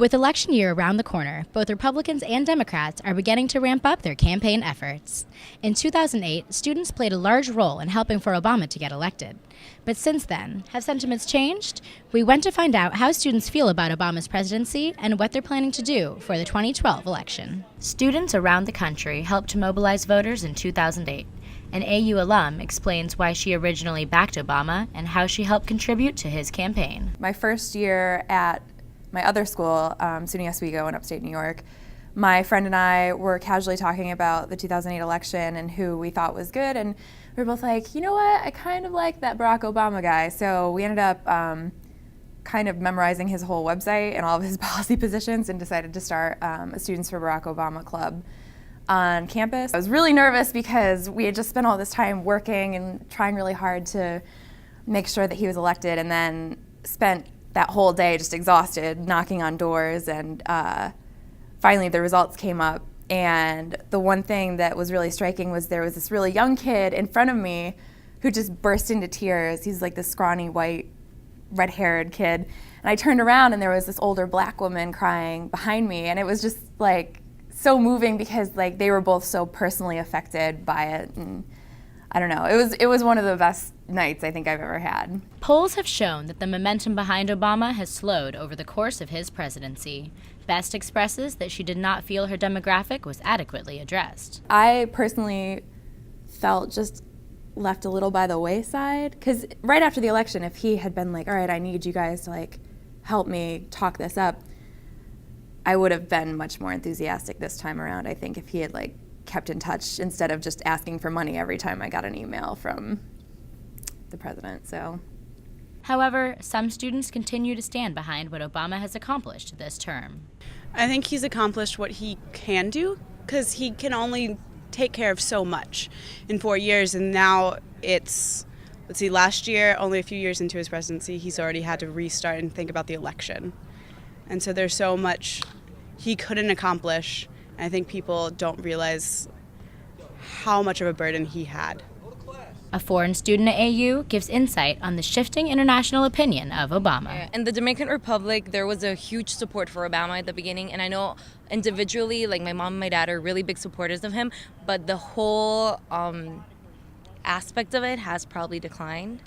With election year around the corner, both Republicans and Democrats are beginning to ramp up their campaign efforts. In 2008, students played a large role in helping for Obama to get elected. But since then, have sentiments changed? We went to find out how students feel about Obama's presidency and what they're planning to do for the 2012 election. Students around the country helped to mobilize voters in 2008. An AU alum explains why she originally backed Obama and how she helped contribute to his campaign. My first year at my other school, SUNY Oswego in upstate New York, my friend and I were casually talking about the 2008 election and who we thought was good, and we were both like, you know what, I kind of like that Barack Obama guy. So we ended up kind of memorizing his whole website and all of his policy positions and decided to start a Students for Barack Obama club on campus. I was really nervous because we had just spent all this time working and trying really hard to make sure that he was elected, and then spent that whole day just exhausted, knocking on doors, and finally the results came up. And the one thing that was really striking was there was this really young kid in front of me who just burst into tears. He's like this scrawny, white, red-haired kid. And I turned around and there was this older black woman crying behind me, and it was just like so moving because like they were both so personally affected by it. And I don't know, it was one of the best nights I think I've ever had. Polls have shown that the momentum behind Obama has slowed over the course of his presidency. Best expresses that she did not feel her demographic was adequately addressed. I personally felt just left a little by the wayside, because right after the election, if he had been like, all right, I need you guys to like help me talk this up, I would have been much more enthusiastic this time around. I think if he had like kept in touch instead of just asking for money every time I got an email from the president. However, some students continue to stand behind what Obama has accomplished this term. I think he's accomplished what he can do, because he can only take care of so much in 4 years, and now it's, let's see, last year, only a few years into his presidency, he's already had to restart and think about the election. And so there's so much he couldn't accomplish, and I think people don't realize how much of a burden he had. A foreign student at AU gives insight on the shifting international opinion of Obama. In the Dominican Republic, there was a huge support for Obama at the beginning, and I know individually, like my mom and my dad are really big supporters of him, but the whole aspect of it has probably declined.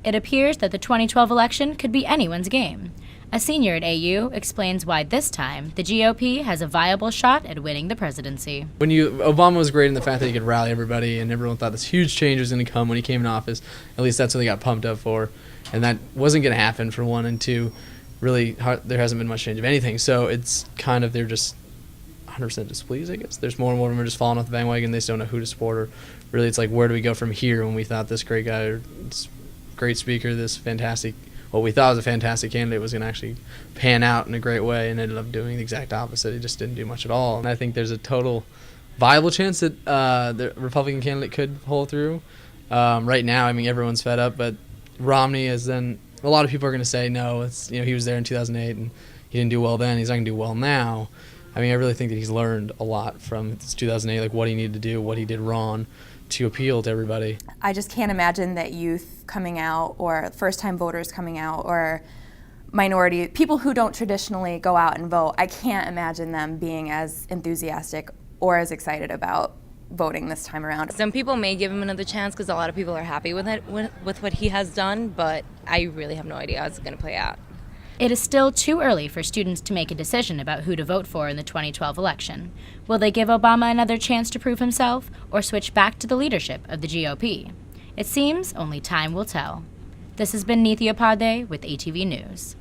It appears that the 2012 election could be anyone's game. A senior at AU explains why this time the GOP has a viable shot at winning the presidency. Obama was great in the fact that he could rally everybody, and everyone thought this huge change was going to come when he came in office. At least that's what they got pumped up for, and that wasn't going to happen for one. And two, really, there hasn't been much change of anything. So it's kind of they're just 100% displeased, I guess. There's more and more of them are just falling off the bandwagon. They just don't know who to support, or really it's like, where do we go from here when we thought this great guy, or this great speaker, this fantastic, what we thought was a fantastic candidate was going to actually pan out in a great way, and ended up doing the exact opposite. He just didn't do much at all. And I think there's a total viable chance that the Republican candidate could pull through. Right now, I mean, everyone's fed up, but Romney is then, a lot of people are going to say, no, it's, he was there in 2008 and he didn't do well then, he's not going to do well now. I mean, I really think that he's learned a lot from 2008, like what he needed to do, what he did wrong, to appeal to everybody. I just can't imagine that youth coming out, or first-time voters coming out, or minority people who don't traditionally go out and vote, I can't imagine them being as enthusiastic or as excited about voting this time around. Some people may give him another chance because a lot of people are happy with it, with what he has done, but I really have no idea how it's going to play out. It is still too early for students to make a decision about who to vote for in the 2012 election. Will they give Obama another chance to prove himself, or switch back to the leadership of the GOP? It seems only time will tell. This has been Neeti Upadhye with ATV News.